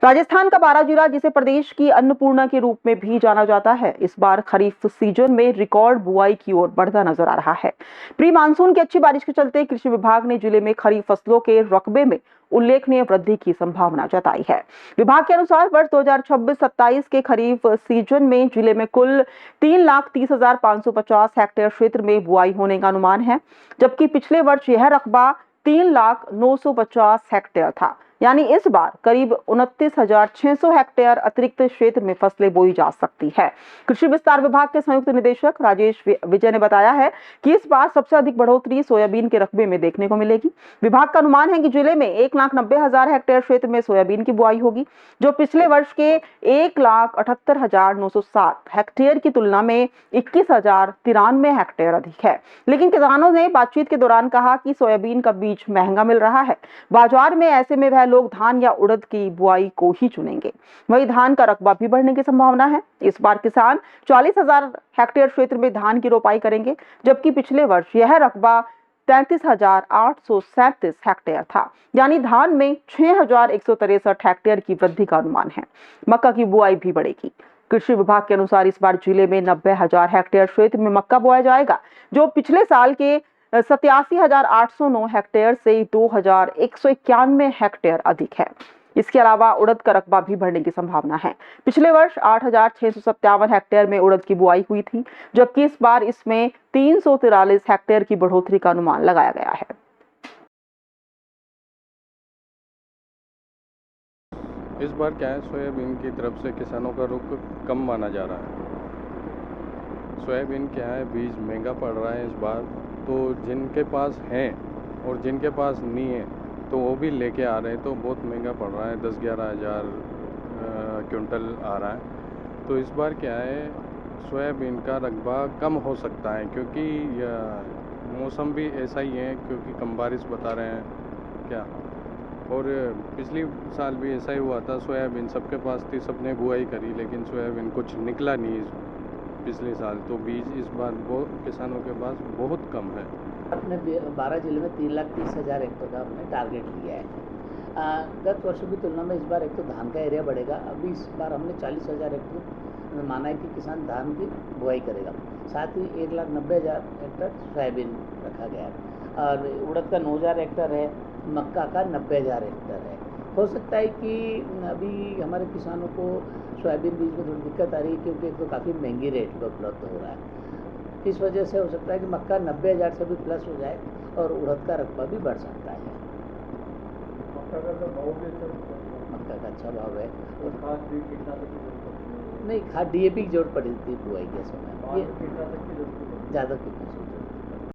राजस्थान का बारां जिला, जिसे प्रदेश की अन्नपूर्णा के रूप में भी जाना जाता है, इस बार खरीफ सीजन में रिकॉर्ड बुआई की ओर बढ़ता नजर आ रहा है। प्री मानसून की अच्छी बारिश के चलते कृषि विभाग ने जिले में खरीफ फसलों के रकबे में उल्लेखनीय वृद्धि की संभावना जताई है। विभाग के अनुसार वर्ष 2026-27 के खरीफ सीजन में जिले में कुल 3,30,550 हेक्टेयर क्षेत्र में बुआई होने का अनुमान है, जबकि पिछले वर्ष यह रकबा 3,09,50 हेक्टेयर था। यानी इस बार करीब 29,600 हेक्टेयर अतिरिक्त क्षेत्र में फसलें बोई जा सकती है। कृषि विस्तार विभाग के संयुक्त निदेशक राजेश विजय ने बताया है कि इस बार सबसे अधिक बढ़ोतरी सोयाबीन के रकबे में देखने को मिलेगी। विभाग का अनुमान है कि जिले में 1,90,000 हेक्टेयर क्षेत्र में सोयाबीन की बुआई होगी, जो पिछले वर्ष के 1,78,907 हेक्टेयर की तुलना में 21,093 हेक्टेयर अधिक है। लेकिन किसानों ने बातचीत के दौरान कहा कि सोयाबीन का बीज महंगा मिल रहा है बाजार में, ऐसे में वह लोग धान या उड़द की बुआई को ही चुनेंगे। वहीं धान का रकबा भी बढ़ने की संभावना है। इस बार किसान 40,000 हेक्टेयर क्षेत्र में धान की रोपाई करेंगे, जबकि पिछले वर्ष यह रकबा 33,837 हेक्टेयर था। यानी धान में 6,163 हेक्टेयर की वृद्धि का अनुमान है। मक्का की बुआई भी बढ़ेगी। कृषि विभाग के अनुसार इस बार जिले में 90,000 हेक्टेयर क्षेत्र में मक्का बोया जाएगा, जो पिछले साल के 87,809 हेक्टेयर से 2,191 हेक्टेयर अधिक है। इसके अलावा उड़द का रकबा भी बढ़ने की संभावना है। पिछले वर्ष 8,657 हेक्टेयर में उड़द की बुआई हुई थी, जबकि इस बार इसमें 343 हेक्टेयर की बढ़ोतरी का अनुमान लगाया गया है। इस बार क्या है, सोयाबीन की तरफ से किसानों का रुख कम माना जा रहा है। सोयाबीन क्या है, बीज महंगा पड़ रहा है इस बार, तो जिनके पास हैं और जिनके पास नहीं है तो वो भी लेके आ रहे हैं, तो बहुत महंगा पड़ रहा है। 10-11 हज़ार क्विंटल आ रहा है। तो इस बार क्या है, सोयाबीन का रकबा कम हो सकता है, क्योंकि मौसम भी ऐसा ही है, क्योंकि कम बारिश बता रहे हैं क्या। और पिछली साल भी ऐसा ही हुआ था, सोयाबीन सबके पास थी, सबने बुआई करी, लेकिन सोयाबीन कुछ निकला नहीं पिछले साल। तो बीज इस बार किसानों के पास बहुत कम है। अपने बारां जिले में 3,30,000 हेक्टेयर का हमने टारगेट लिया है। गत वर्षों की तुलना में इस बार एक तो धान का एरिया बढ़ेगा। अभी इस बार हमने 40,000 हेक्टेयर माना है कि किसान धान की बुआई करेगा। साथ ही 1,90,000 हेक्टेयर सोयाबीन रखा गया है, और उड़द का 9,000 हेक्टेयर है, मक्का का 90,000 हेक्टेयर है। हो सकता है कि अभी हमारे किसानों को सोयाबीन बीज में थोड़ी दिक्कत आ रही है, क्योंकि एक तो काफ़ी महंगी रेट पर उपलब्ध हो रहा है। इस वजह से हो सकता है कि मक्का 90,000 से भी प्लस हो जाए और उड़द का रकबा भी बढ़ सकता है। मक्का का भाव भी मक्का का अच्छा भाव है। और नहीं, खाद DAP की जरूरत पड़ी थी बुआई के समय, ये ज़्यादा कीटनाशक की जरूरत